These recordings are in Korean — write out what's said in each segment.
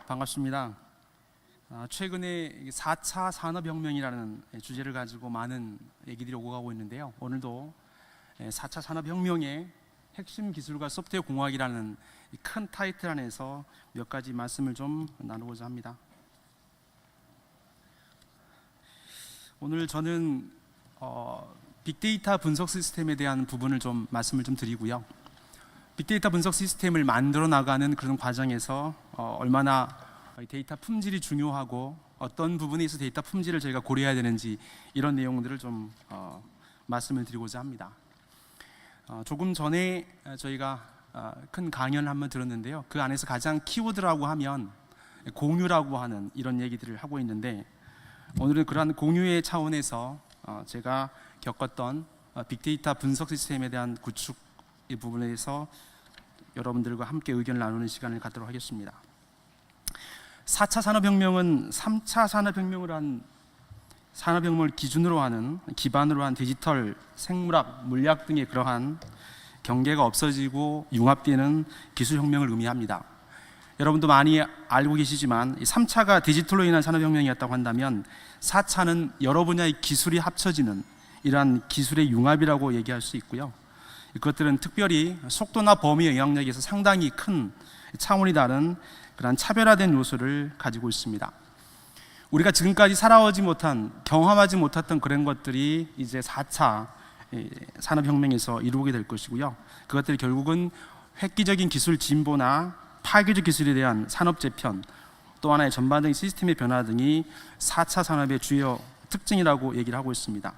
반갑습니다. 최근에 4차 산업혁명이라는 주제를 가지고 많은 얘기들이 오고 가고 있는데요. 오늘도 4차 산업혁명의 핵심 기술과 소프트웨어 공학이라는 큰 타이틀 안에서 몇 가지 말씀을 좀 나누고자 합니다. 오늘 저는 빅데이터 분석 시스템에 대한 부분을 좀 말씀을 좀 드리고요. 빅데이터 분석 시스템을 만들어 나가는 그런 과정에서 얼마나 데이터 품질이 중요하고 어떤 부분에 있어서 데이터 품질을 저희가 고려해야 되는지 이런 내용들을 좀 말씀을 드리고자 합니다. 조금 전에 저희가 큰 강연을 한번 들었는데요. 그 안에서 가장 키워드라고 하면 공유라고 하는 이런 얘기들을 하고 있는데, 오늘은 그러한 공유의 차원에서 제가 겪었던 빅데이터 분석 시스템에 대한 구축 이 부분에서 여러분들과 함께 의견을 나누는 시간을 갖도록 하겠습니다. 4차 산업혁명은 3차 산업혁명을 기준으로 하는, 기반으로 한 디지털, 생물학, 물리학 등의 그러한 경계가 없어지고 융합되는 기술혁명을 의미합니다. 여러분도 많이 알고 계시지만 3차가 디지털로 인한 산업혁명이었다고 한다면 4차는 여러 분야의 기술이 합쳐지는 이러한 기술의 융합이라고 얘기할 수 있고요. 그것들은 특별히 속도나 범위의 영향력에서 상당히 큰 차원이 다른 그런 차별화된 요소를 가지고 있습니다. 우리가 지금까지 살아오지 못한, 경험하지 못했던 그런 것들이 이제 4차 산업혁명에서 이루게 될 것이고요. 그것들이 결국은 획기적인 기술 진보나 파괴적 기술에 대한 산업 재편, 또 하나의 전반적인 시스템의 변화 등이 4차 산업의 주요 특징이라고 얘기를 하고 있습니다.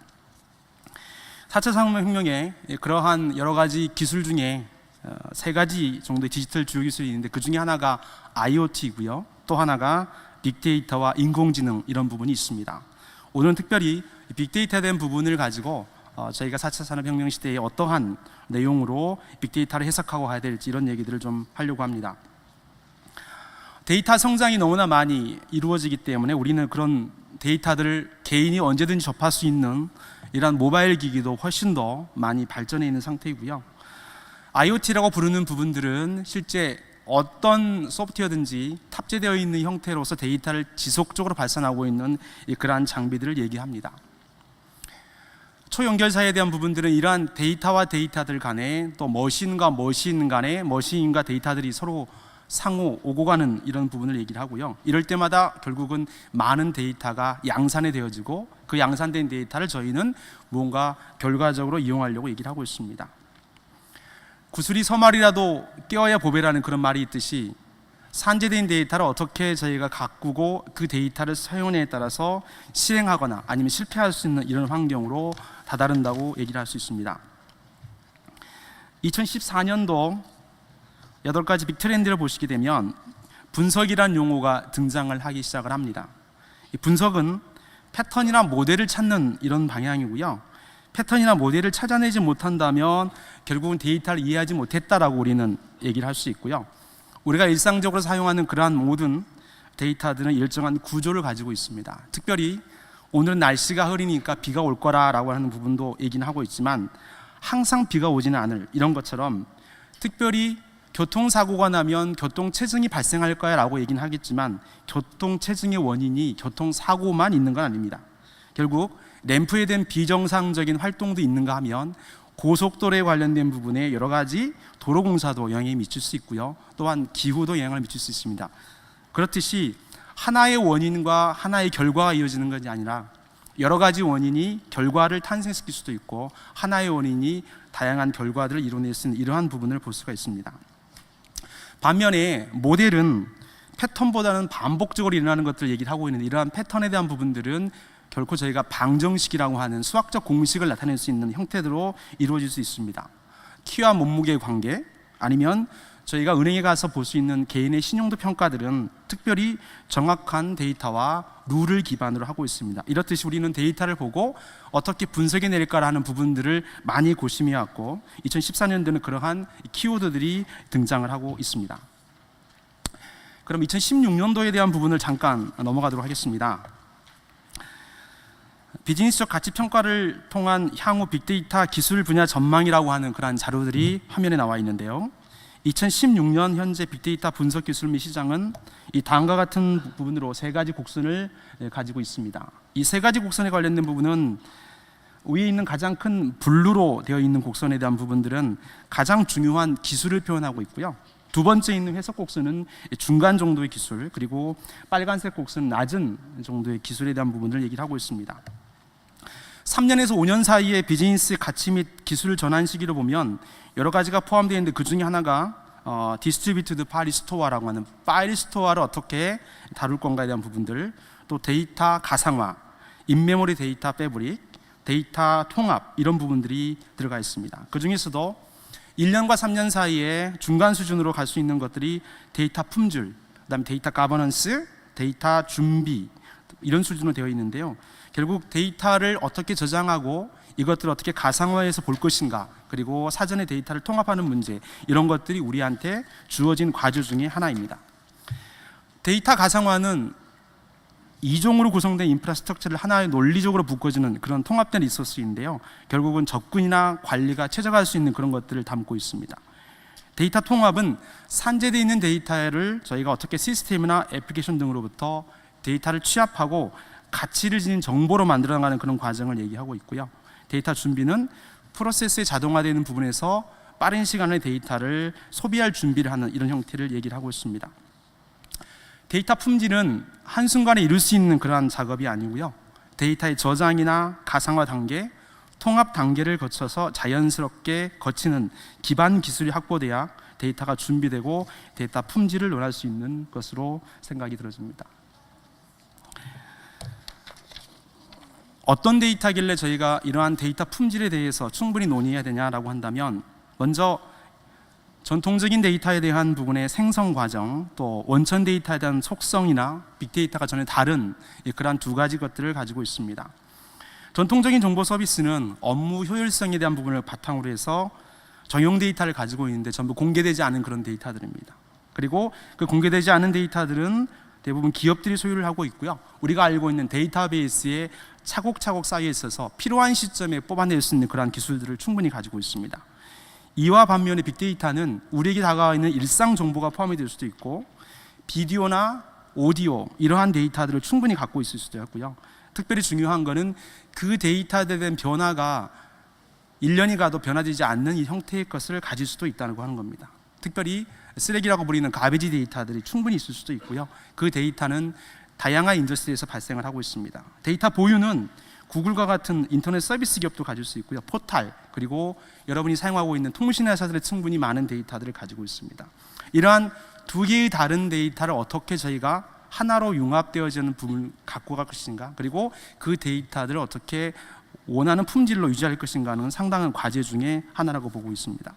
4차 산업혁명에 그러한 여러 가지 기술 중에 세 가지 정도의 디지털 주요 기술이 있는데, 그 중에 하나가 IoT이고요. 또 하나가 빅데이터와 인공지능, 이런 부분이 있습니다. 오늘은 특별히 빅데이터에 대한 부분을 가지고 저희가 4차 산업혁명 시대에 어떠한 내용으로 빅데이터를 해석하고 가야 될지 이런 얘기들을 좀 하려고 합니다. 데이터 성장이 너무나 많이 이루어지기 때문에 우리는 그런 데이터들을 개인이 언제든지 접할 수 있는 이런 모바일 기기도 훨씬 더 많이 발전해 있는 상태이고요. IoT라고 부르는 부분들은 실제 어떤 소프트웨어든지 탑재되어 있는 형태로서 데이터를 지속적으로 발산하고 있는 그러한 장비들을 얘기합니다. 초연결사에 대한 부분들은 이러한 데이터와 데이터들 간에, 또 머신과 머신 간에, 머신과 데이터들이 서로 상호 오고 가는 이런 부분을 얘기를 하고요. 이럴 때마다 결국은 많은 데이터가 양산이 되어지고, 그 양산된 데이터를 저희는 뭔가 결과적으로 이용하려고 얘기를 하고 있습니다. 구슬이 서말이라도 껴야 보배라는 그런 말이 있듯이, 산재된 데이터를 어떻게 저희가 가꾸고 그 데이터를 사용에 따라서 실행하거나 아니면 실패할 수 있는 이런 환경으로 다다른다고 얘기를 할 수 있습니다. 2014년도 8가지 빅트렌드를 보시게 되면 분석이란 용어가 등장을 하기 시작을 합니다. 이 분석은 패턴이나 모델을 찾는 이런 방향이고요. 패턴이나 모델을 찾아내지 못한다면 결국은 데이터를 이해하지 못했다라고 우리는 얘기를 할 수 있고요. 우리가 일상적으로 사용하는 그러한 모든 데이터들은 일정한 구조를 가지고 있습니다. 특별히 오늘은 날씨가 흐리니까 비가 올 거라고 하는 부분도 얘기는 하고 있지만, 항상 비가 오지는 않을 이런 것처럼, 특별히 교통사고가 나면 교통체증이 발생할 거야 라고 얘기는 하겠지만, 교통체증의 원인이 교통사고만 있는 건 아닙니다. 결국 램프에 대한 비정상적인 활동도 있는가 하면 고속도로에 관련된 부분에 여러 가지 도로공사도 영향이 미칠 수 있고요. 또한 기후도 영향을 미칠 수 있습니다. 그렇듯이 하나의 원인과 하나의 결과가 이어지는 것이 아니라 여러 가지 원인이 결과를 탄생시킬 수도 있고, 하나의 원인이 다양한 결과들을 이뤄낼 수 있는 이러한 부분을 볼 수가 있습니다. 반면에 모델은 패턴보다는 반복적으로 일어나는 것들을 얘기를 하고 있는데, 이러한 패턴에 대한 부분들은 결코 저희가 방정식이라고 하는 수학적 공식을 나타낼 수 있는 형태로 이루어질 수 있습니다. 키와 몸무게의 관계, 아니면 저희가 은행에 가서 볼 수 있는 개인의 신용도 평가들은 특별히 정확한 데이터와 룰을 기반으로 하고 있습니다. 이렇듯이 우리는 데이터를 보고 어떻게 분석해 낼까라는 부분들을 많이 고심해 왔고, 2014년도에는 그러한 키워드들이 등장을 하고 있습니다. 그럼 2016년도에 대한 부분을 잠깐 넘어가도록 하겠습니다. 비즈니스적 가치 평가를 통한 향후 빅데이터 기술 분야 전망이라고 하는 그러한 자료들이 화면에 나와 있는데요. 2016년 현재 빅데이터 분석 기술 및 시장은 이 다음과 같은 부분으로 세 가지 곡선을 가지고 있습니다. 이 세 가지 곡선에 관련된 부분은 위에 있는 가장 큰 블루로 되어 있는 곡선에 대한 부분들은 가장 중요한 기술을 표현하고 있고요. 두 번째 있는 회색 곡선은 중간 정도의 기술, 그리고 빨간색 곡선은 낮은 정도의 기술에 대한 부분을 얘기를 하고 있습니다. 3년에서 5년 사이의 비즈니스 가치 및 기술 전환 시기를 보면 여러 가지가 포함되어 있는데, 그 중에 하나가 디스트리뷰티드 파일 스토어라고 하는 파일 스토어를 어떻게 다룰 건가에 대한 부분들, 또 데이터 가상화, 인메모리 데이터 패브릭, 데이터 통합, 이런 부분들이 들어가 있습니다. 그 중에서도 1년과 3년 사이에 중간 수준으로 갈 수 있는 것들이 데이터 품질, 그다음에 데이터 가버넌스, 데이터 준비, 이런 수준으로 되어 있는데요. 결국 데이터를 어떻게 저장하고 이것들을 어떻게 가상화해서 볼 것인가, 그리고 사전에 데이터를 통합하는 문제, 이런 것들이 우리한테 주어진 과제 중에 하나입니다. 데이터 가상화는 이종으로 구성된 인프라스트럭처를 하나의 논리적으로 묶어주는 그런 통합된 리소스인데요. 결국은 접근이나 관리가 최적화할 수 있는 그런 것들을 담고 있습니다. 데이터 통합은 산재되어 있는 데이터를 저희가 어떻게 시스템이나 애플리케이션 등으로부터 데이터를 취합하고 가치를 지닌 정보로 만들어가는 그런 과정을 얘기하고 있고요. 데이터 준비는 프로세스의 자동화되는 부분에서 빠른 시간에 데이터를 소비할 준비를 하는 이런 형태를 얘기를 하고 있습니다. 데이터 품질은 한순간에 이룰 수 있는 그러한 작업이 아니고요. 데이터의 저장이나 가상화 단계, 통합 단계를 거쳐서 자연스럽게 거치는 기반 기술이 확보돼야 데이터가 준비되고 데이터 품질을 논할 수 있는 것으로 생각이 들어집니다. 어떤 데이터길래 저희가 이러한 데이터 품질에 대해서 충분히 논의해야 되냐라고 한다면, 먼저 전통적인 데이터에 대한 부분의 생성 과정, 또 원천 데이터에 대한 속성이나 빅데이터가 전혀 다른 그러한 두 가지 것들을 가지고 있습니다. 전통적인 정보 서비스는 업무 효율성에 대한 부분을 바탕으로 해서 전용 데이터를 가지고 있는데 전부 공개되지 않은 그런 데이터들입니다. 그리고 그 공개되지 않은 데이터들은 대부분 기업들이 소유를 하고 있고요. 우리가 알고 있는 데이터베이스에 차곡차곡 쌓여 있어서 필요한 시점에 뽑아낼 수 있는 그러한 기술들을 충분히 가지고 있습니다. 이와 반면에 빅데이터는 우리에게 다가와 있는 일상 정보가 포함이 될 수도 있고, 비디오나 오디오, 이러한 데이터들을 충분히 갖고 있을 수도 있고요. 특별히 중요한 것은 그 데이터에 대한 변화가 1년이 가도 변화되지 않는 이 형태의 것을 가질 수도 있다고 하는 겁니다. 특별히 쓰레기라고 불리는 가베지 데이터들이 충분히 있을 수도 있고요. 그 데이터는 다양한 인더스트리에서 발생을 하고 있습니다. 데이터 보유는 구글과 같은 인터넷 서비스 기업도 가질 수 있고요. 포탈, 그리고 여러분이 사용하고 있는 통신 회사들의 충분히 많은 데이터들을 가지고 있습니다. 이러한 두 개의 다른 데이터를 어떻게 저희가 하나로 융합되어지는 부분을 갖고 갈 것인가, 그리고 그 데이터들을 어떻게 원하는 품질로 유지할 것인가는 상당한 과제 중에 하나라고 보고 있습니다.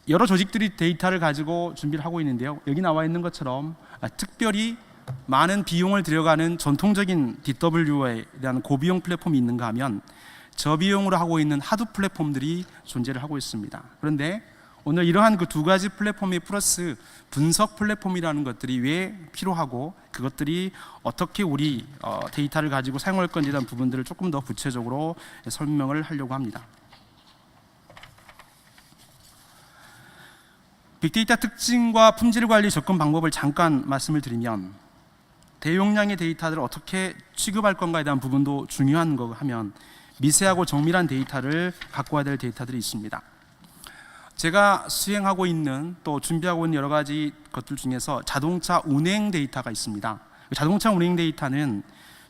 여러 조직들이 데이터를 가지고 준비를 하고 있는데요. 여기 나와 있는 것처럼 특별히 많은 비용을 들여가는 전통적인 DW에 대한 고비용 플랫폼이 있는가 하면 저비용으로 하고 있는 하드 플랫폼들이 존재를 하고 있습니다. 그런데 오늘 이러한 그 두 가지 플랫폼이 플러스 분석 플랫폼이라는 것들이 왜 필요하고, 그것들이 어떻게 우리 데이터를 가지고 사용할 건지에 대한 부분들을 조금 더 구체적으로 설명을 하려고 합니다. 빅데이터 특징과 품질 관리 접근 방법을 잠깐 말씀을 드리면, 대용량의 데이터들을 어떻게 취급할 건가에 대한 부분도 중요한 거 하면 미세하고 정밀한 데이터를 갖고 와야 될 데이터들이 있습니다. 제가 수행하고 있는, 또 준비하고 있는 여러 가지 것들 중에서 자동차 운행 데이터가 있습니다. 자동차 운행 데이터는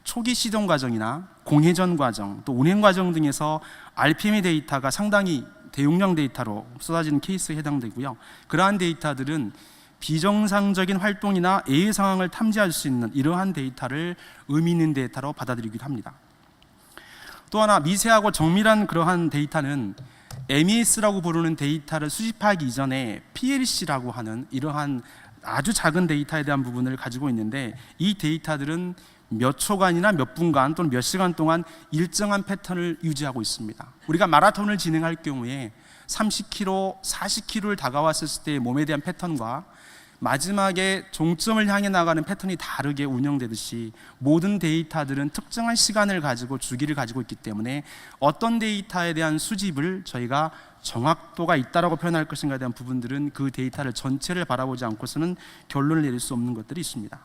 초기 시동 과정이나 공회전 과정, 또 운행 과정 등에서 RPM의 데이터가 상당히 대용량 데이터로 쏟아지는 케이스에 해당되고요. 그러한 데이터들은 비정상적인 활동이나 예외 상황을 탐지할 수 있는 이러한 데이터를 의미 있는 데이터로 받아들이기도 합니다. 또 하나, 미세하고 정밀한 그러한 데이터는 MES라고 부르는 데이터를 수집하기 이전에 PLC라고 하는 이러한 아주 작은 데이터에 대한 부분을 가지고 있는데, 이 데이터들은 몇 초간이나 몇 분간 또는 몇 시간 동안 일정한 패턴을 유지하고 있습니다. 우리가 마라톤을 진행할 경우에 30km, 40km를 다가왔을 때의 몸에 대한 패턴과 마지막에 종점을 향해 나가는 패턴이 다르게 운영되듯이, 모든 데이터들은 특정한 시간을 가지고 주기를 가지고 있기 때문에 어떤 데이터에 대한 수집을 저희가 정확도가 있다라고 표현할 것인가에 대한 부분들은 그 데이터를 전체를 바라보지 않고서는 결론을 내릴 수 없는 것들이 있습니다.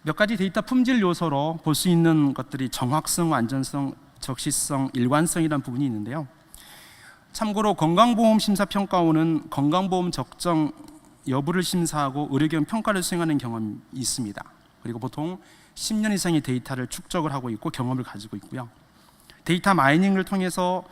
몇 가지 데이터 품질 요소로 볼 수 있는 것들이 정확성, 안전성, 적시성, 일관성이라는 부분이 있는데요. 참고로 건강보험심사평가원은 건강보험 적정 여부를 심사하고 의료기관 평가를 수행하는 경험이 있습니다. 그리고 보통 10년 이상의 데이터를 축적을 하고 있고 경험을 가지고 있고요. 데이터 마이닝을 통해서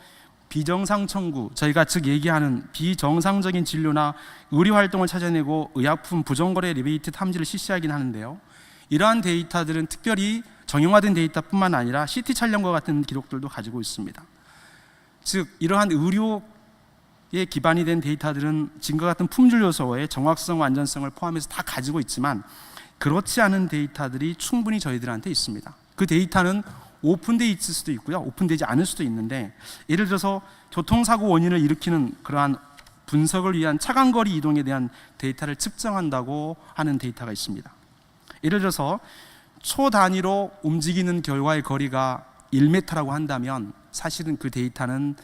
비정상 청구, 저희가 즉 얘기하는 비정상적인 진료나 의료 활동을 찾아내고 의약품 부정거래 리베이트 탐지를 실시하긴 하는데요. 이러한 데이터들은 특별히 정형화된 데이터뿐만 아니라 CT 촬영과 같은 기록들도 가지고 있습니다. 즉 이러한 의료에 기반이 된 데이터들은 지금과 같은 품질 요소의 정확성, 안전성을 포함해서 다 가지고 있지만 그렇지 않은 데이터들이 충분히 저희들한테 있습니다. 그 데이터는 오픈되어 있을 수도 있고요, 오픈되지 않을 수도 있는데, 예를 들어서 교통사고 원인을 일으키는 그러한 분석을 위한 차간거리 이동에 대한 데이터를 측정한다고 하는 데이터가 있습니다. 예를 들어서 초 단위로 움직이는 결과의 거리가 1m라고 한다면 사실은 그 데이터는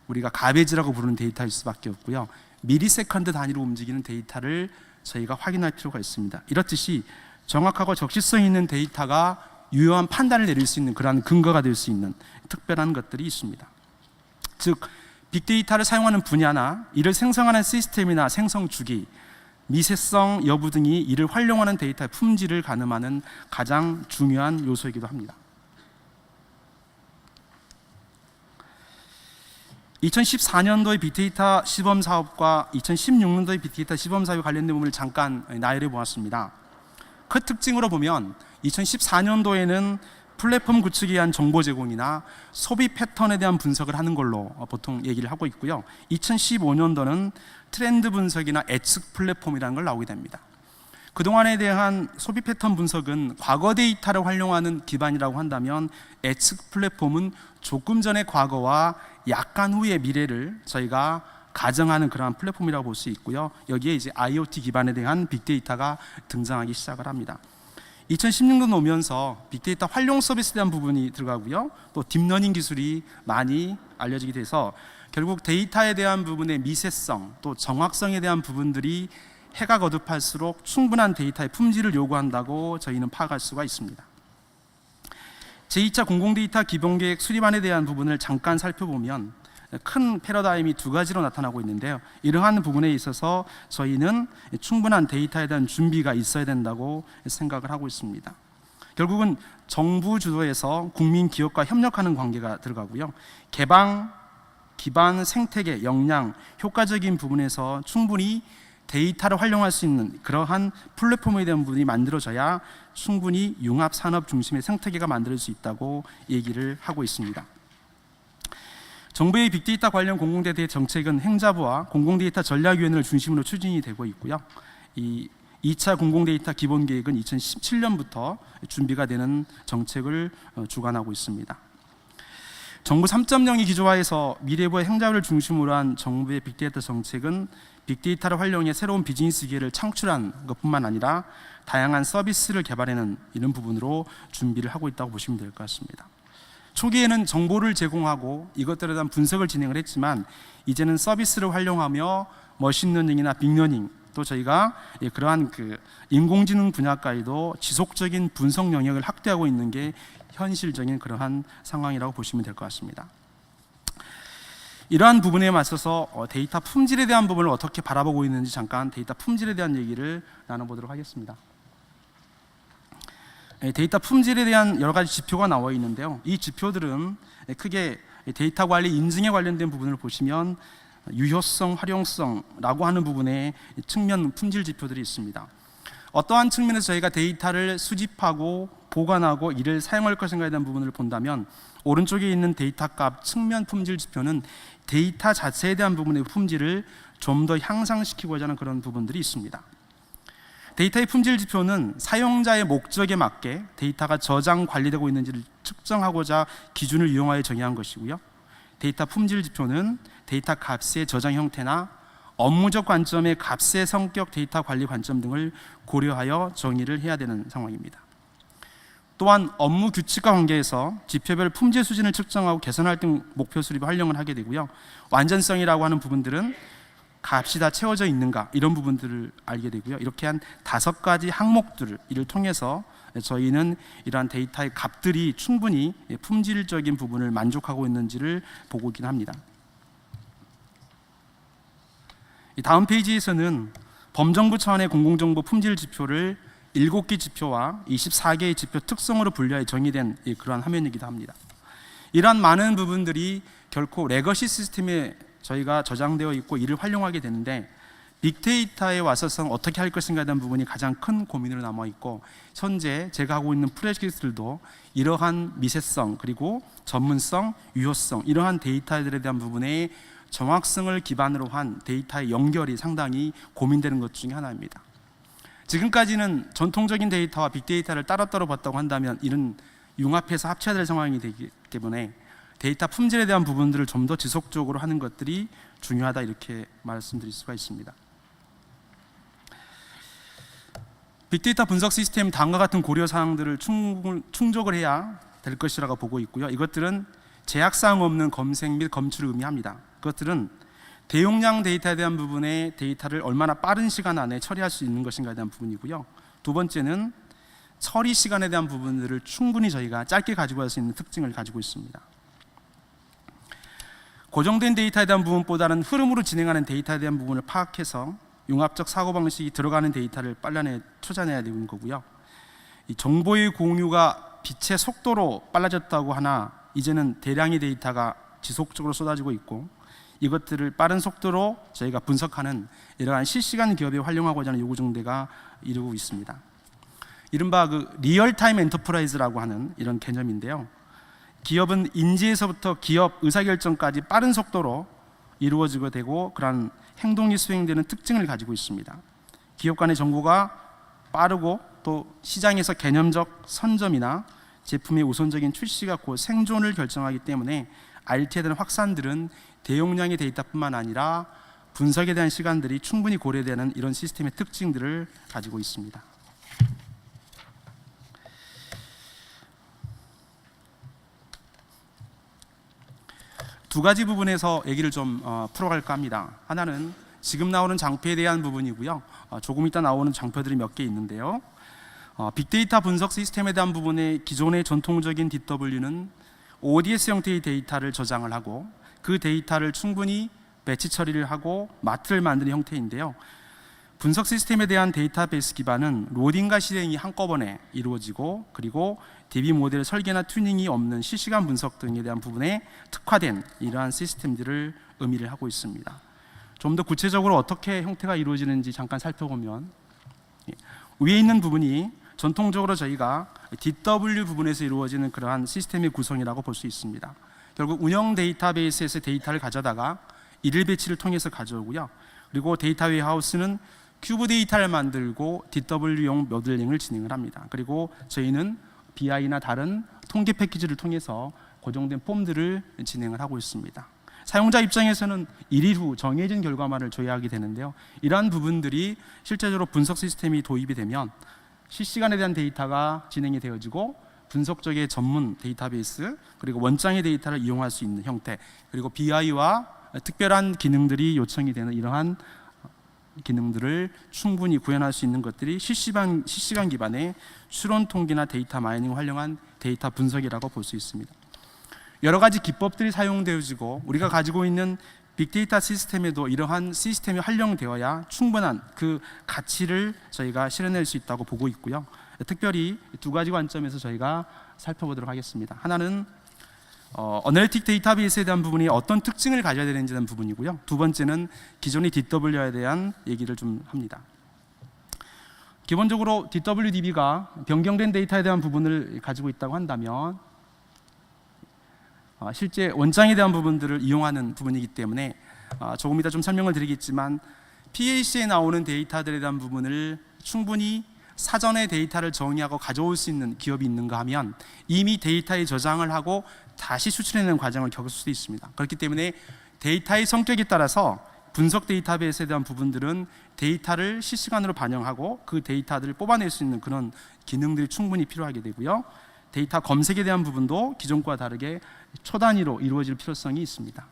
우리가 가베지라고 부르는 데이터일 수밖에 없고요, 미리세컨드 단위로 움직이는 데이터를 저희가 확인할 필요가 있습니다. 이렇듯이 정확하고 적시성 있는 데이터가 유효한 판단을 내릴 수 있는 그러한 근거가 될 수 있는 특별한 것들이 있습니다. 즉 빅데이터를 사용하는 분야나 이를 생성하는 시스템이나 생성 주기, 미세성 여부 등이 이를 활용하는 데이터의 품질을 가늠하는 가장 중요한 요소이기도 합니다. 2014년도의 빅데이터 시범 사업과 2016년도의 빅데이터 시범 사업에 관련된 부분을 잠깐 나열해 보았습니다. 그 특징으로 보면 2014년도에는 플랫폼 구축에 의한 정보 제공이나 소비 패턴에 대한 분석을 하는 걸로 보통 얘기를 하고 있고요. 2015년도는 트렌드 분석이나 예측 플랫폼이라는 걸 나오게 됩니다. 그동안에 대한 소비 패턴 분석은 과거 데이터를 활용하는 기반이라고 한다면 예측 플랫폼은 조금 전의 과거와 약간 후의 미래를 저희가 가정하는 그러한 플랫폼이라고 볼 수 있고요. 여기에 이제 IoT 기반에 대한 빅데이터가 등장하기 시작을 합니다. 2016년 오면서 빅데이터 활용 서비스에 대한 부분이 들어가고요, 또 딥러닝 기술이 많이 알려지게 돼서 결국 데이터에 대한 부분의 미세성 또 정확성에 대한 부분들이 해가 거듭할수록 충분한 데이터의 품질을 요구한다고 저희는 파악할 수가 있습니다. 제2차 공공데이터 기본계획 수립안에 대한 부분을 잠깐 살펴보면 큰 패러다임이 두 가지로 나타나고 있는데요, 이러한 부분에 있어서 저희는 충분한 데이터에 대한 준비가 있어야 된다고 생각을 하고 있습니다. 결국은 정부 주도에서 국민 기업과 협력하는 관계가 들어가고요, 개방, 기반, 생태계, 역량, 효과적인 부분에서 충분히 데이터를 활용할 수 있는 그러한 플랫폼에 대한 부분이 만들어져야 충분히 융합 산업 중심의 생태계가 만들 수 있다고 얘기를 하고 있습니다. 정부의 빅데이터 관련 공공데이터 정책은 행자부와 공공데이터 전략위원회를 중심으로 추진이 되고 있고요, 이 2차 공공데이터 기본계획은 2017년부터 준비가 되는 정책을 주관하고 있습니다. 정부 3.0이 기조화해서 미래부의 행자부를 중심으로 한 정부의 빅데이터 정책은 빅데이터를 활용해 새로운 비즈니스 기회를 창출한 것뿐만 아니라 다양한 서비스를 개발하는 이런 부분으로 준비를 하고 있다고 보시면 될 것 같습니다. 초기에는 정보를 제공하고 이것들에 대한 분석을 진행을 했지만 이제는 서비스를 활용하며 머신러닝이나 빅러닝, 또 저희가 그러한 인공지능 분야까지도 지속적인 분석 영역을 확대하고 있는 게 현실적인 그러한 상황이라고 보시면 될 것 같습니다. 이러한 부분에 맞서서 데이터 품질에 대한 부분을 어떻게 바라보고 있는지 잠깐 데이터 품질에 대한 얘기를 나눠보도록 하겠습니다. 데이터 품질에 대한 여러 가지 지표가 나와 있는데요, 이 지표들은 크게 데이터 관리 인증에 관련된 부분을 보시면 유효성, 활용성라고 하는 부분의 측면 품질 지표들이 있습니다. 어떠한 측면에서 저희가 데이터를 수집하고 보관하고 이를 사용할 것인가에 대한 부분을 본다면 오른쪽에 있는 데이터 값 측면 품질 지표는 데이터 자체에 대한 부분의 품질을 좀 더 향상시키고자 하는 그런 부분들이 있습니다. 데이터의 품질 지표는 사용자의 목적에 맞게 데이터가 저장 관리되고 있는지를 측정하고자 기준을 이용하여 정의한 것이고요, 데이터 품질 지표는 데이터 값의 저장 형태나 업무적 관점의 값의 성격, 데이터 관리 관점 등을 고려하여 정의를 해야 되는 상황입니다. 또한 업무 규칙과 관계에서 지표별 품질 수준을 측정하고 개선할 등 목표 수립 활용을 하게 되고요. 완전성이라고 하는 부분들은 값이 다 채워져 있는가 이런 부분들을 알게 되고요. 이렇게 한 5가지 항목들을 이를 통해서 저희는 이러한 데이터의 값들이 충분히 품질적인 부분을 만족하고 있는지를 보고 있긴 합니다. 이 다음 페이지에서는 범정부 차원의 공공정보 품질 지표를 7개 지표와 24개의 지표 특성으로 분류해 정의된 그러한 화면이기도 합니다. 이러한 많은 부분들이 결코 레거시 시스템에 저희가 저장되어 있고 이를 활용하게 되는데 빅데이터에 와서는 어떻게 할 것인가에 대한 부분이 가장 큰 고민으로 남아 있고, 현재 제가 하고 있는 프로젝트들도 이러한 미세성 그리고 전문성, 유효성 이러한 데이터들에 대한 부분의 정확성을 기반으로 한 데이터의 연결이 상당히 고민되는 것 중에 하나입니다. 지금까지는 전통적인 데이터와 빅데이터를 따로따로 봤다고 한다면 이런 융합해서 합쳐야 될 상황이 되기 때문에 데이터 품질에 대한 부분들을 좀 더 지속적으로 하는 것들이 중요하다, 이렇게 말씀드릴 수가 있습니다. 빅데이터 분석 시스템 다음과 같은 고려사항들을 충족을 해야 될 것이라고 보고 있고요. 이것들은 제약사항 없는 검색 및 검출을 의미합니다. 그것들은 대용량 데이터에 대한 부분의 데이터를 얼마나 빠른 시간 안에 처리할 수 있는 것인가에 대한 부분이고요. 두 번째는 처리 시간에 대한 부분들을 충분히 저희가 짧게 가지고 갈 수 있는 특징을 가지고 있습니다. 고정된 데이터에 대한 부분보다는 흐름으로 진행하는 데이터에 대한 부분을 파악해서 융합적 사고방식이 들어가는 데이터를 빨리 찾아내야 되는 거고요. 이 정보의 공유가 빛의 속도로 빨라졌다고 하나 이제는 대량의 데이터가 지속적으로 쏟아지고 있고, 이것들을 빠른 속도로 저희가 분석하는 이러한 실시간 기업에 활용하고자 하는 요구 정도가 이루고 있습니다. 이른바 리얼타임 엔터프라이즈라고 하는 이런 개념인데요. 기업은 인지에서부터 기업 의사결정까지 빠른 속도로 이루어지게 되고 그런 행동이 수행되는 특징을 가지고 있습니다. 기업 간의 정보가 빠르고 또 시장에서 개념적 선점이나 제품의 우선적인 출시가 곧 생존을 결정하기 때문에 RT에 대한 확산들은 대용량의 데이터뿐만 아니라 분석에 대한 시간들이 충분히 고려되는 이런 시스템의 특징들을 가지고 있습니다. 두 가지 부분에서 얘기를 좀 풀어갈까 합니다. 하나는 지금 나오는 장표에 대한 부분이고요. 조금 이따 나오는 장표들이 몇 개 있는데요. 빅데이터 분석 시스템에 대한 부분의 기존의 전통적인 DW는 ODS 형태의 데이터를 저장을 하고 그 데이터를 충분히 배치 처리를 하고 마트를 만드는 형태인데요. 분석 시스템에 대한 데이터베이스 기반은 로딩과 실행이 한꺼번에 이루어지고, 그리고 DB 모델 설계나 튜닝이 없는 실시간 분석 등에 대한 부분에 특화된 이러한 시스템들을 의미를 하고 있습니다. 좀 더 구체적으로 어떻게 형태가 이루어지는지 잠깐 살펴보면, 위에 있는 부분이 전통적으로 저희가 DW 부분에서 이루어지는 그러한 시스템의 구성이라고 볼 수 있습니다. 결국 운영 데이터베이스에서 데이터를 가져다가 일일 배치를 통해서 가져오고요. 그리고 데이터 웨어하우스는 큐브 데이터를 만들고 DW용 모델링을 진행을 합니다. 그리고 저희는 BI나 다른 통계 패키지를 통해서 고정된 폼들을 진행을 하고 있습니다. 사용자 입장에서는 1일 후 정해진 결과만을 조회하게 되는데요. 이러한 부분들이 실제적으로 분석 시스템이 도입이 되면 실시간에 대한 데이터가 진행이 되어지고 분석적의 전문 데이터베이스 그리고 원장의 데이터를 이용할 수 있는 형태, 그리고 BI와 특별한 기능들이 요청이 되는 이러한 기능들을 충분히 구현할 수 있는 것들이 실시간 기반의 추론 통계나 데이터 마이닝을 활용한 데이터 분석이라고 볼 수 있습니다. 여러 가지 기법들이 사용되어지고 우리가 가지고 있는 빅데이터 시스템에도 이러한 시스템이 활용되어야 충분한 그 가치를 저희가 실현할 수 있다고 보고 있고요. 특별히 두 가지 관점에서 저희가 살펴보도록 하겠습니다. 하나는 어널리틱 데이터베이스에 대한 부분이 어떤 특징을 가져야 되는지에 대한 부분이고요. 두 번째는 기존의 DW에 대한 얘기를 좀 합니다. 기본적으로 DWDB가 변경된 데이터에 대한 부분을 가지고 있다고 한다면 실제 원장에 대한 부분들을 이용하는 부분이기 때문에 조금 이따 좀 설명을 드리겠지만 PAC에 나오는 데이터들에 대한 부분을 충분히 사전에 데이터를 정의하고 가져올 수 있는 기업이 있는가 하면 이미 데이터에 저장을 하고 다시 수출해내는 과정을 겪을 수도 있습니다. 그렇기 때문에 데이터의 성격에 따라서 분석 데이터베이스에 대한 부분들은 데이터를 실시간으로 반영하고 그 데이터들을 뽑아낼 수 있는 그런 기능들이 충분히 필요하게 되고요. 데이터 검색에 대한 부분도 기존과 다르게 초단위로 이루어질 필요성이 있습니다.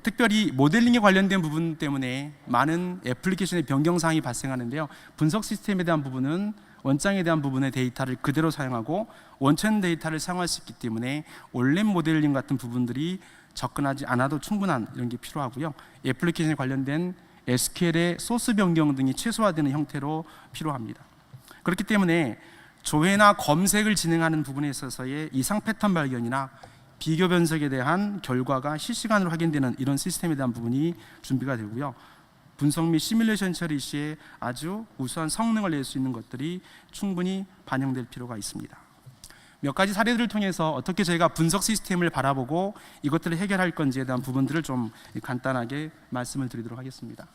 특별히 모델링에 관련된 부분 때문에 많은 애플리케이션의 변경 사항이 발생하는데요. 분석 시스템에 대한 부분은 원장에 대한 부분의 데이터를 그대로 사용하고 원천 데이터를 사용할 수 있기 때문에 온랩 모델링 같은 부분들이 접근하지 않아도 충분한 이런 게 필요하고요. 애플리케이션에 관련된 SQL의 소스 변경 등이 최소화되는 형태로 필요합니다. 그렇기 때문에 조회나 검색을 진행하는 부분에 있어서의 이상 패턴 발견이나 비교 분석에 대한 결과가 실시간으로 확인되는 이런 시스템에 대한 부분이 준비가 되고요. 분석 및 시뮬레이션 처리 시에 아주 우수한 성능을 낼 수 있는 것들이 충분히 반영될 필요가 있습니다. 몇 가지 사례들을 통해서 어떻게 저희가 분석 시스템을 바라보고 이것들을 해결할 건지에 대한 부분들을 좀 간단하게 말씀을 드리도록 하겠습니다.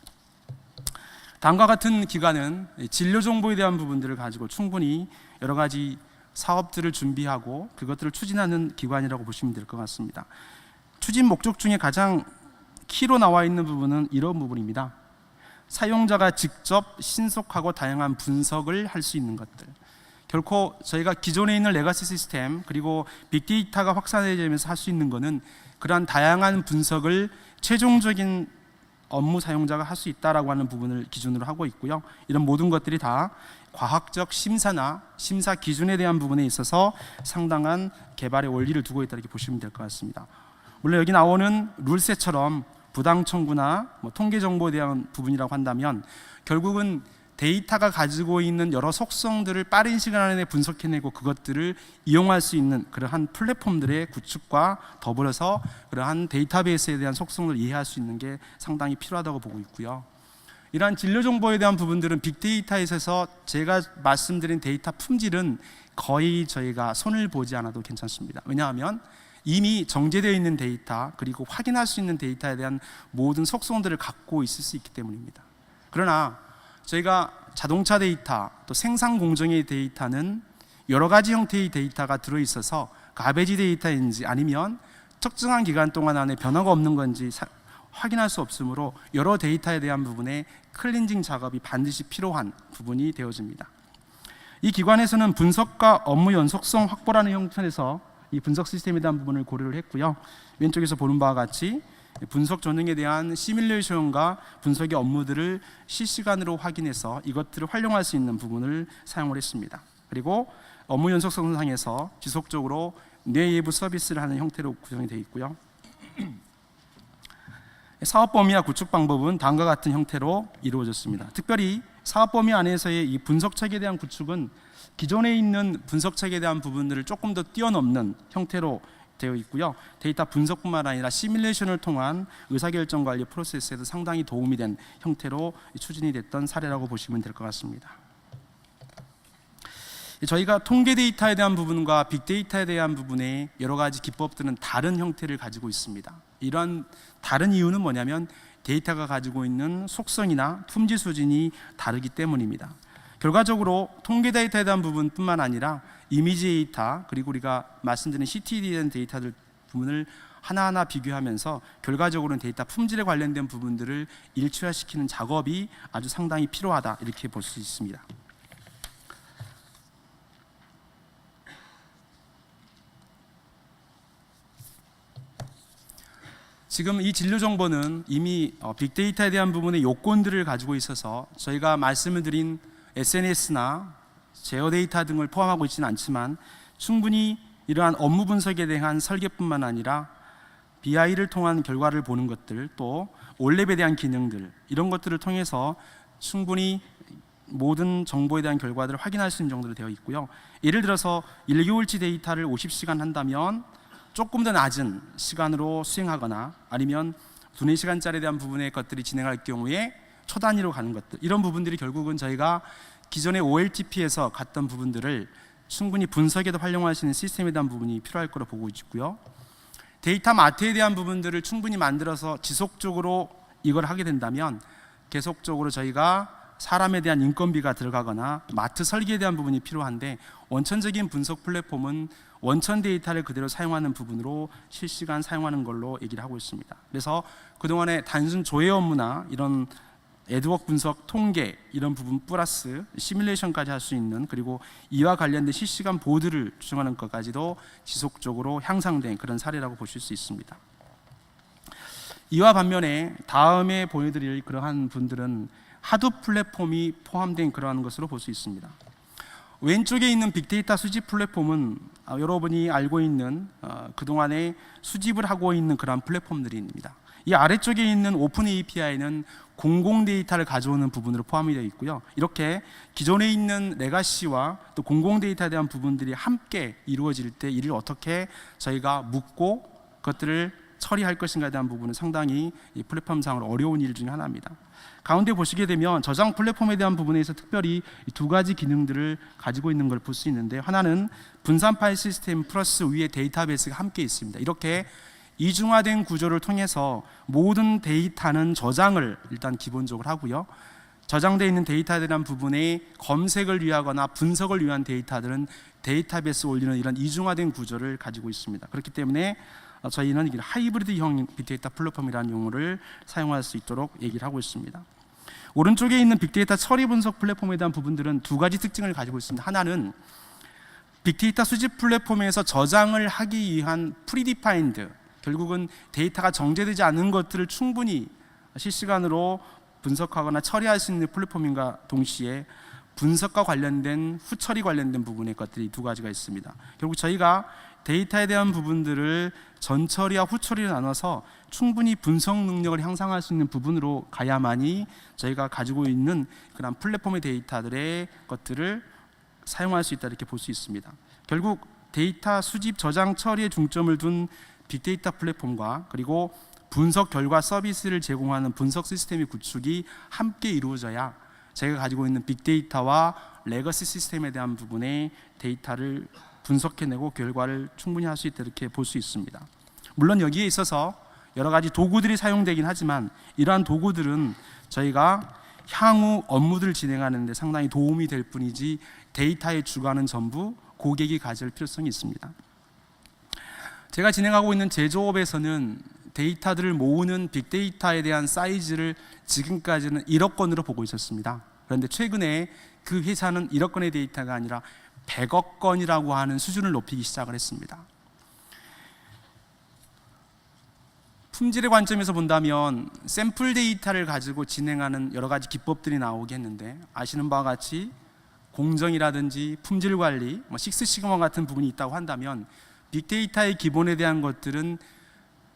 다음과 같은 기관은 진료 정보에 대한 부분들을 가지고 충분히 여러 가지 사업들을 준비하고 그것들을 추진하는 기관이라고 보시면 될 것 같습니다. 추진 목적 중에 가장 키로 나와 있는 부분은 이런 부분입니다. 사용자가 직접 신속하고 다양한 분석을 할 수 있는 것들. 결코 저희가 기존에 있는 레가시 시스템 그리고 빅데이터가 확산되면서 할 수 있는 것은 그러한 다양한 분석을 최종적인 업무 사용자가 할 수 있다라고 하는 부분을 기준으로 하고 있고요. 이런 모든 것들이 다 과학적 심사나 심사 기준에 대한 부분에 있어서 상당한 개발의 원리를 두고 있다 이렇게 보시면 될 것 같습니다. 물론 여기 나오는 룰셋처럼 부당 청구나 통계 정보에 대한 부분이라고 한다면 결국은 데이터가 가지고 있는 여러 속성들을 빠른 시간 안에 분석해내고 그것들을 이용할 수 있는 그러한 플랫폼들의 구축과 더불어서 그러한 데이터베이스에 대한 속성을 이해할 수 있는 게 상당히 필요하다고 보고 있고요. 이러한 진료 정보에 대한 부분들은 빅데이터에 있어서 제가 말씀드린 데이터 품질은 거의 저희가 손을 보지 않아도 괜찮습니다. 왜냐하면 이미 정제되어 있는 데이터 그리고 확인할 수 있는 데이터에 대한 모든 속성들을 갖고 있을 수 있기 때문입니다. 그러나 저희가 자동차 데이터 또 생산 공정의 데이터는 여러 가지 형태의 데이터가 들어있어서 가베지 데이터인지 아니면 특정한 기간 동안 안에 변화가 없는 건지 확인할 수 없으므로 여러 데이터에 대한 부분에 클렌징 작업이 반드시 필요한 부분이 되어집니다. 이 기관에서는 분석과 업무 연속성 확보라는 형태에서 이 분석 시스템에 대한 부분을 고려를 했고요. 왼쪽에서 보는 바와 같이 분석 전형에 대한 시뮬레이션과 분석의 업무들을 실시간으로 확인해서 이것들을 활용할 수 있는 부분을 사용을 했습니다. 그리고 업무 연속성 상에서 지속적으로 내외부 서비스를 하는 형태로 구성이 되어 있고요. 사업 범위와 구축 방법은 다음과 같은 형태로 이루어졌습니다. 특별히 사업 범위 안에서의 이 분석책에 대한 구축은 기존에 있는 분석책에 대한 부분들을 조금 더 뛰어넘는 형태로 되어 있고요. 데이터 분석뿐만 아니라 시뮬레이션을 통한 의사결정 관리 프로세스에도 상당히 도움이 된 형태로 추진이 됐던 사례라고 보시면 될 것 같습니다. 저희가 통계 데이터에 대한 부분과 빅데이터에 대한 부분에 여러 가지 기법들은 다른 형태를 가지고 있습니다. 이런 다른 이유는 뭐냐면 데이터가 가지고 있는 속성이나 품질 수준이 다르기 때문입니다. 결과적으로 통계 데이터에 대한 부분뿐만 아니라 이미지 데이터 그리고 우리가 말씀드린 CTD에 대한 데이터들 부분을 하나하나 비교하면서 결과적으로는 데이터 품질에 관련된 부분들을 일치화시키는 작업이 아주 상당히 필요하다 이렇게 볼 수 있습니다. 지금 이 진료 정보는 이미 빅데이터에 대한 부분의 요건들을 가지고 있어서 저희가 말씀을 드린 SNS나 제어 데이터 등을 포함하고 있지는 않지만 충분히 이러한 업무 분석에 대한 설계뿐만 아니라 BI를 통한 결과를 보는 것들 또 올랩에 대한 기능들 이런 것들을 통해서 충분히 모든 정보에 대한 결과들을 확인할 수 있는 정도로 되어 있고요. 예를 들어서 1개월치 데이터를 50시간 한다면 조금 더 낮은 시간으로 수행하거나 아니면 2-4시간짜리에 대한 부분의 것들이 진행할 경우에 초 단위로 가는 것들 이런 부분들이 결국은 저희가 기존의 OLTP에서 갔던 부분들을 충분히 분석에도 활용할 수 있는 시스템에 대한 부분이 필요할 거로 보고 있고요. 데이터 마트에 대한 부분들을 충분히 만들어서 지속적으로 이걸 하게 된다면 계속적으로 저희가 사람에 대한 인건비가 들어가거나 마트 설계에 대한 부분이 필요한데 원천적인 분석 플랫폼은 원천 데이터를 그대로 사용하는 부분으로 실시간 사용하는 걸로 얘기를 하고 있습니다. 그래서 그동안의 단순 조회 업무나 이런 애드웍 분석, 통계 이런 부분 플러스 시뮬레이션까지 할 수 있는, 그리고 이와 관련된 실시간 보드를 추정하는 것까지도 지속적으로 향상된 그런 사례라고 보실 수 있습니다. 이와 반면에 다음에 보여드릴 그러한 분들은 하둡 플랫폼이 포함된 그러한 것으로 볼 수 있습니다. 왼쪽에 있는 빅데이터 수집 플랫폼은 여러분이 알고 있는 그동안에 수집을 하고 있는 그러한 플랫폼들입니다. 이 아래쪽에 있는 오픈 API는 공공 데이터를 가져오는 부분으로 포함이 되어 있고요. 이렇게 기존에 있는 레가시와 또 공공 데이터에 대한 부분들이 함께 이루어질 때 이를 어떻게 저희가 묶고 그것들을 처리할 것인가에 대한 부분은 상당히 이 플랫폼상으로 어려운 일 중에 하나입니다. 가운데 보시게 되면 저장 플랫폼에 대한 부분에서 특별히 두 가지 기능들을 가지고 있는 걸 볼 수 있는데, 하나는 분산 파일 시스템 플러스 위에 데이터베이스가 함께 있습니다. 이렇게 이중화된 구조를 통해서 모든 데이터는 저장을 일단 기본적으로 하고요. 저장되어 있는 데이터에 대한 부분에 검색을 위하거나 분석을 위한 데이터들은 데이터베이스에 올리는 이런 이중화된 구조를 가지고 있습니다. 그렇기 때문에 저희는 하이브리드형 빅데이터 플랫폼이라는 용어를 사용할 수 있도록 얘기를 하고 있습니다. 오른쪽에 있는 빅데이터 처리 분석 플랫폼에 대한 부분들은 두 가지 특징을 가지고 있습니다. 하나는 빅데이터 수집 플랫폼에서 저장을 하기 위한 프리디파인드, 결국은 데이터가 정제되지 않은 것들을 충분히 실시간으로 분석하거나 처리할 수 있는 플랫폼인가 동시에 분석과 관련된 후처리 관련된 부분의 것들이 두 가지가 있습니다. 결국 저희가 데이터에 대한 부분들을 전처리와 후처리를 나눠서 충분히 분석 능력을 향상할 수 있는 부분으로 가야만이 저희가 가지고 있는 그런 플랫폼의 데이터들의 것들을 사용할 수 있다, 이렇게 볼 수 있습니다. 결국 데이터 수집, 저장, 처리에 중점을 둔 빅데이터 플랫폼과 그리고 분석 결과 서비스를 제공하는 분석 시스템의 구축이 함께 이루어져야 저희가 가지고 있는 빅데이터와 레거시 시스템에 대한 부분의 데이터를 분석해내고 결과를 충분히 할 수 있다, 이렇게 볼 수 있습니다. 물론 여기에 있어서 여러 가지 도구들이 사용되긴 하지만 이러한 도구들은 저희가 향후 업무들을 진행하는 데 상당히 도움이 될 뿐이지 데이터의 주관은 전부 고객이 가질 필요성이 있습니다. 제가 진행하고 있는 제조업에서는 데이터들을 모으는 빅데이터에 대한 사이즈를 지금까지는 1억 건으로 보고 있었습니다. 그런데 최근에 그 회사는 1억 건의 데이터가 아니라 100억 건이라고 하는 수준을 높이기 시작을 했습니다. 품질의 관점에서 본다면 샘플 데이터를 가지고 진행하는 여러 가지 기법들이 나오겠는데, 아시는 바와 같이 공정이라든지 품질 관리, 식스시그마 같은 부분이 있다고 한다면 빅데이터의 기본에 대한 것들은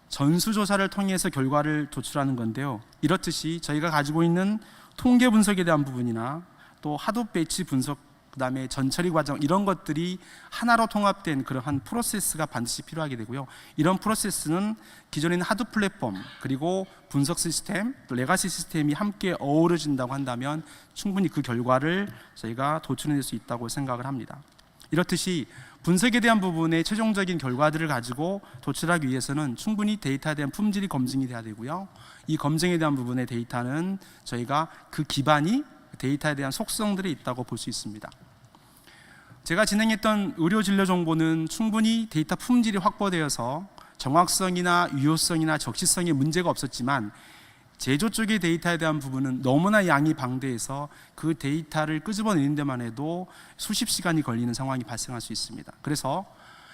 전수조사를 통해서 결과를 도출하는 건데요. 이렇듯이 저희가 가지고 있는 통계 분석에 대한 부분이나 또 하둡 배치 분석, 그 다음에 전처리 과정, 이런 것들이 하나로 통합된 그러한 프로세스가 반드시 필요하게 되고요. 이런 프로세스는 기존에 있는 하둡 플랫폼 그리고 분석 시스템, 또 레가시 시스템이 함께 어우러진다고 한다면 충분히 그 결과를 저희가 도출해낼 수 있다고 생각을 합니다. 이렇듯이 분석에 대한 부분의 최종적인 결과들을 가지고 도출하기 위해서는 충분히 데이터에 대한 품질이 검증이 돼야 되고요. 이 검증에 대한 부분의 데이터는 저희가 그 기반이 데이터에 대한 속성들이 있다고 볼 수 있습니다. 제가 진행했던 의료 진료 정보는 충분히 데이터 품질이 확보되어서 정확성이나 유효성이나 적시성에 문제가 없었지만 제조 쪽의 데이터에 대한 부분은 너무나 양이 방대해서 그 데이터를 끄집어내는 데만 해도 수십 시간이 걸리는 상황이 발생할 수 있습니다. 그래서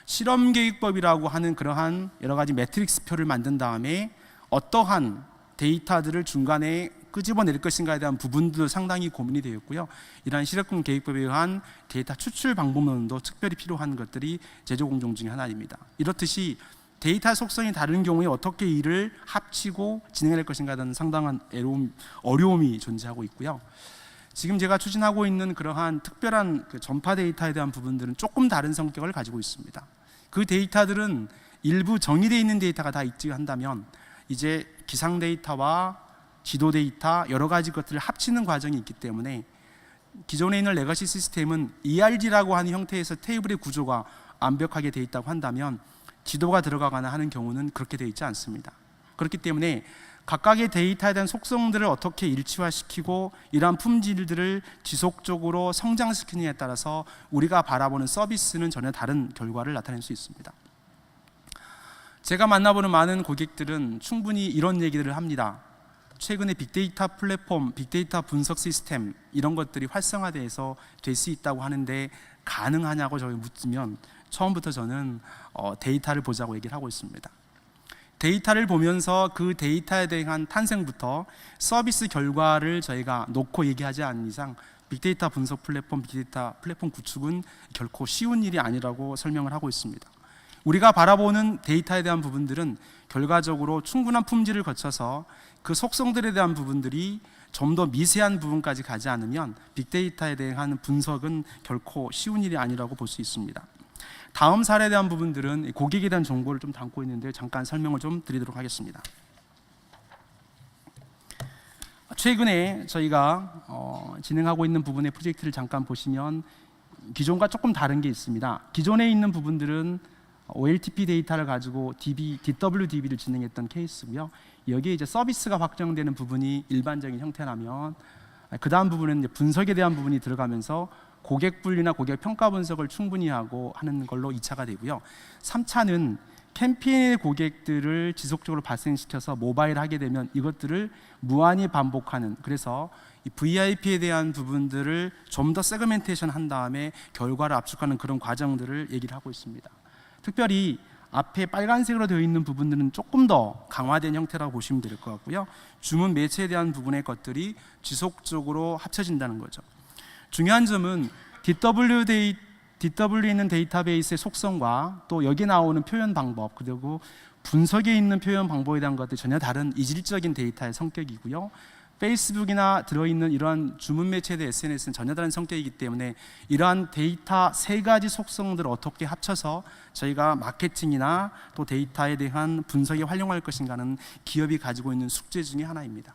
실험 계획법이라고 하는 그러한 여러 가지 매트릭스 표를 만든 다음에 어떠한 데이터들을 중간에 끄집어낼 것인가에 대한 부분도 상당히 고민이 되었고요. 이러한 실업금 계획법에 의한 데이터 추출 방법론도 특별히 필요한 것들이 제조 공정 중에 하나입니다. 이렇듯이 데이터 속성이 다른 경우에 어떻게 이를 합치고 진행할 것인가에 대한 상당한 어려움이 존재하고 있고요. 지금 제가 추진하고 있는 그러한 특별한 전파 데이터에 대한 부분들은 조금 다른 성격을 가지고 있습니다. 그 데이터들은 일부 정의되어 있는 데이터가 다 있지 한다면 이제 기상 데이터와 지도 데이터 여러 가지 것들을 합치는 과정이 있기 때문에 기존에 있는 레거시 시스템은 ERG라고 하는 형태에서 테이블의 구조가 완벽하게 되어 있다고 한다면 지도가 들어가거나 하는 경우는 그렇게 되어 있지 않습니다. 그렇기 때문에 각각의 데이터에 대한 속성들을 어떻게 일치화시키고 이러한 품질들을 지속적으로 성장시키느냐에 따라서 우리가 바라보는 서비스는 전혀 다른 결과를 나타낼 수 있습니다. 제가 만나보는 많은 고객들은 충분히 이런 얘기들을 합니다. 최근에 빅데이터 플랫폼, 빅데이터 분석 시스템 이런 것들이 활성화돼서 될 수 있다고 하는데 가능하냐고 저희 묻으면 처음부터 저는 데이터를 보자고 얘기를 하고 있습니다. 데이터를 보면서 그 데이터에 대한 탄생부터 서비스 결과를 저희가 놓고 얘기하지 않는 이상 빅데이터 분석 플랫폼, 빅데이터 플랫폼 구축은 결코 쉬운 일이 아니라고 설명을 하고 있습니다. 우리가 바라보는 데이터에 대한 부분들은 결과적으로 충분한 품질을 거쳐서 그 속성들에 대한 부분들이 좀 더 미세한 부분까지 가지 않으면 빅데이터에 대한 분석은 결코 쉬운 일이 아니라고 볼 수 있습니다. 다음 사례에 대한 부분들은 고객에 대한 정보를 좀 담고 있는데 잠깐 설명을 좀 드리도록 하겠습니다. 최근에 저희가 진행하고 있는 부분의 프로젝트를 잠깐 보시면 기존과 조금 다른 게 있습니다. 기존에 있는 부분들은 OLTP 데이터를 가지고 DWDB를 진행했던 케이스고요. 여기에 이제 서비스가 확정되는 부분이 일반적인 형태라면 그 다음 부분은 이제 분석에 대한 부분이 들어가면서 고객 분리나 고객 평가 분석을 충분히 하고 하는 걸로 2차가 되고요. 3차는 캠페인의 고객들을 지속적으로 발생시켜서 모바일 하게 되면 이것들을 무한히 반복하는, 그래서 이 VIP에 대한 부분들을 좀 더 세그멘테이션 한 다음에 결과를 압축하는 그런 과정들을 얘기를 하고 있습니다. 특별히 앞에 빨간색으로 되어 있는 부분들은 조금 더 강화된 형태라고 보시면 될 것 같고요. 주문 매체에 대한 부분의 것들이 지속적으로 합쳐진다는 거죠. 중요한 점은 DW에 있는 데이터베이스의 속성과 또 여기 나오는 표현 방법, 그리고 분석에 있는 표현 방법에 대한 것들이 전혀 다른 이질적인 데이터의 성격이고요. 페이스북이나 들어있는 이러한 주문 매체에 대한 SNS는 전혀 다른 성격이기 때문에 이러한 데이터 세 가지 속성들을 어떻게 합쳐서 저희가 마케팅이나 또 데이터에 대한 분석에 활용할 것인가는 기업이 가지고 있는 숙제 중에 하나입니다.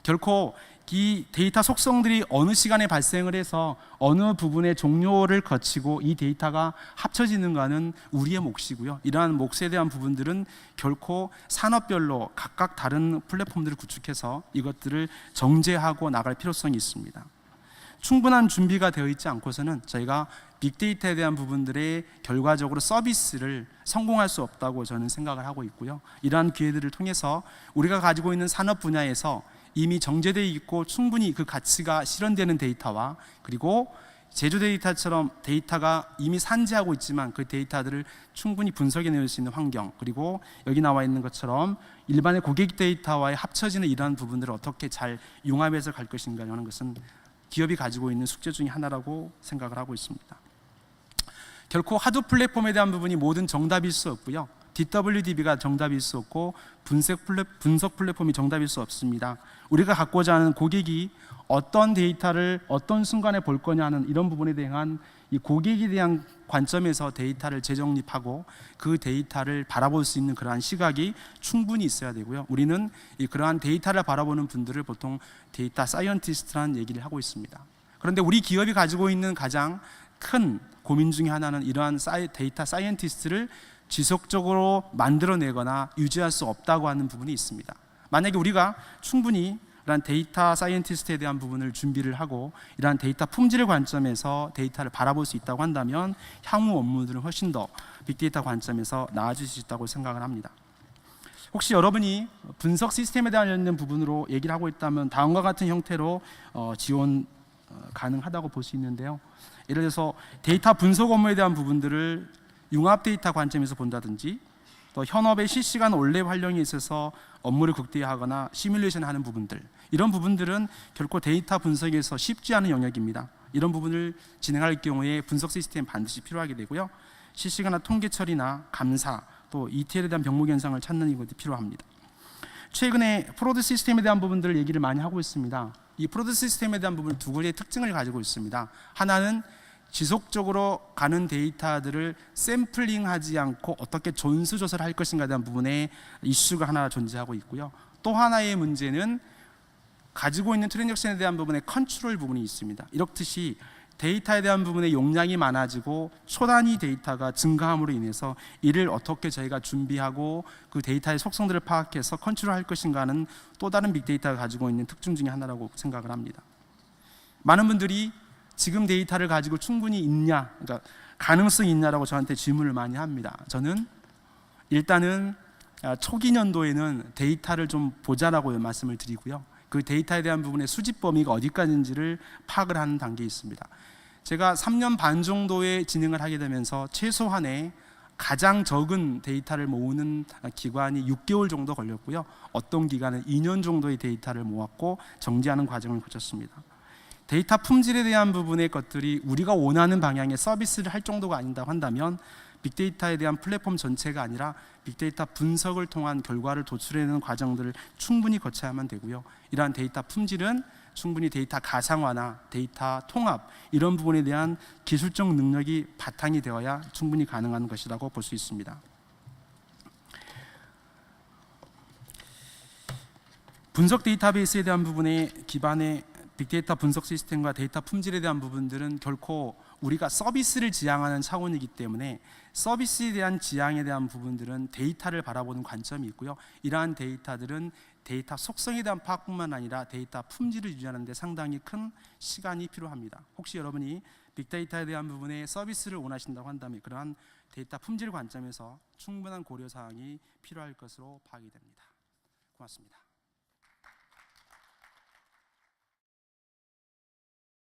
결코 이 데이터 속성들이 어느 시간에 발생을 해서 어느 부분의 종료를 거치고 이 데이터가 합쳐지는가는 우리의 몫이고요. 이러한 몫에 대한 부분들은 결코 산업별로 각각 다른 플랫폼들을 구축해서 이것들을 정제하고 나갈 필요성이 있습니다. 충분한 준비가 되어 있지 않고서는 저희가 빅데이터에 대한 부분들의 결과적으로 서비스를 성공할 수 없다고 저는 생각을 하고 있고요. 이러한 기회들을 통해서 우리가 가지고 있는 산업 분야에서 이미 정제되어 있고 충분히 그 가치가 실현되는 데이터와, 그리고 제조 데이터처럼 데이터가 이미 산재하고 있지만 그 데이터들을 충분히 분석해낼 수 있는 환경, 그리고 여기 나와 있는 것처럼 일반의 고객 데이터와의 합쳐지는 이러한 부분들을 어떻게 잘 융합해서 갈 것인가 하는 것은 기업이 가지고 있는 숙제 중에 하나라고 생각을 하고 있습니다. 결코 하드 플랫폼에 대한 부분이 모든 정답일 수 없고요. DWDB가 정답일 수 없고 분석 플랫폼이 정답일 수 없습니다. 우리가 갖고자 하는 고객이 어떤 데이터를 어떤 순간에 볼 거냐는 이런 부분에 대한 이 고객에 대한 관점에서 데이터를 재정립하고 그 데이터를 바라볼 수 있는 그러한 시각이 충분히 있어야 되고요. 우리는 그러한 데이터를 바라보는 분들을 보통 데이터 사이언티스트라는 얘기를 하고 있습니다. 그런데 우리 기업이 가지고 있는 가장 큰 고민 중에 하나는 이러한 데이터 사이언티스트를 지속적으로 만들어내거나 유지할 수 없다고 하는 부분이 있습니다. 만약에 우리가 충분히 이러한 데이터 사이언티스트에 대한 부분을 준비를 하고 이러한 데이터 품질의 관점에서 데이터를 바라볼 수 있다고 한다면 향후 업무들은 훨씬 더 빅데이터 관점에서 나아질 수 있다고 생각을 합니다. 혹시 여러분이 분석 시스템에 대한 부분으로 얘기를 하고 있다면 다음과 같은 형태로 지원 가능하다고 볼 수 있는데요. 예를 들어서 데이터 분석 업무에 대한 부분들을 융합 데이터 관점에서 본다든지, 또 현업의 실시간 온랩 활용에 있어서 업무를 극대화하거나 시뮬레이션하는 부분들, 이런 부분들은 결코 데이터 분석에서 쉽지 않은 영역입니다. 이런 부분을 진행할 경우에 분석 시스템 반드시 필요하게 되고요. 실시간화 통계 처리나 감사, 또 ETL에 대한 병목 현상을 찾는 것도 필요합니다. 최근에 프로드 시스템에 대한 부분들을 얘기를 많이 하고 있습니다. 이 프로드 시스템에 대한 부분은 두 가지의 특징을 가지고 있습니다. 하나는 지속적으로 가는 데이터들을 샘플링하지 않고 어떻게 전수조사를 할 것인가에 대한 부분에 이슈가 하나 존재하고 있고요. 또 하나의 문제는 가지고 있는 트랜잭션에 대한 부분에 컨트롤 부분이 있습니다. 이렇듯이 데이터에 대한 부분의 용량이 많아지고 초단위 데이터가 증가함으로 인해서 이를 어떻게 저희가 준비하고 그 데이터의 속성들을 파악해서 컨트롤할 것인가는 또 다른 빅데이터가 가지고 있는 특징 중에 하나라고 생각을 합니다. 많은 분들이 지금 데이터를 가지고 충분히 있냐, 그러니까 가능성이 있냐라고 저한테 질문을 많이 합니다. 저는 일단은 초기 년도에는 데이터를 좀 보자라고 말씀을 드리고요. 그 데이터에 대한 부분의 수집 범위가 어디까지인지를 파악을 하는 단계에 있습니다. 제가 3년 반 정도의 진행을 하게 되면서 최소한의 가장 적은 데이터를 모으는 기간이 6개월 정도 걸렸고요. 어떤 기간은 2년 정도의 데이터를 모았고 정지하는 과정을 거쳤습니다. 데이터 품질에 대한 부분의 것들이 우리가 원하는 방향의 서비스를 할 정도가 아닌다고 한다면 빅데이터에 대한 플랫폼 전체가 아니라 빅데이터 분석을 통한 결과를 도출해내는 과정들을 충분히 거쳐야만 되고요. 이러한 데이터 품질은 충분히 데이터 가상화나 데이터 통합 이런 부분에 대한 기술적 능력이 바탕이 되어야 충분히 가능한 것이라고 볼 수 있습니다. 분석 데이터베이스에 대한 부분에 기반의 빅데이터 분석 시스템과 데이터 품질에 대한 부분들은 결코 우리가 서비스를 지향하는 차원이기 때문에 서비스에 대한 지향에 대한 부분들은 데이터를 바라보는 관점이 있고요. 이러한 데이터들은 데이터 속성에 대한 파악뿐만 아니라 데이터 품질을 유지하는 데 상당히 큰 시간이 필요합니다. 혹시 여러분이 빅데이터에 대한 부분에 서비스를 원하신다고 한다면 그러한 데이터 품질 관점에서 충분한 고려사항이 필요할 것으로 파악이 됩니다. 고맙습니다.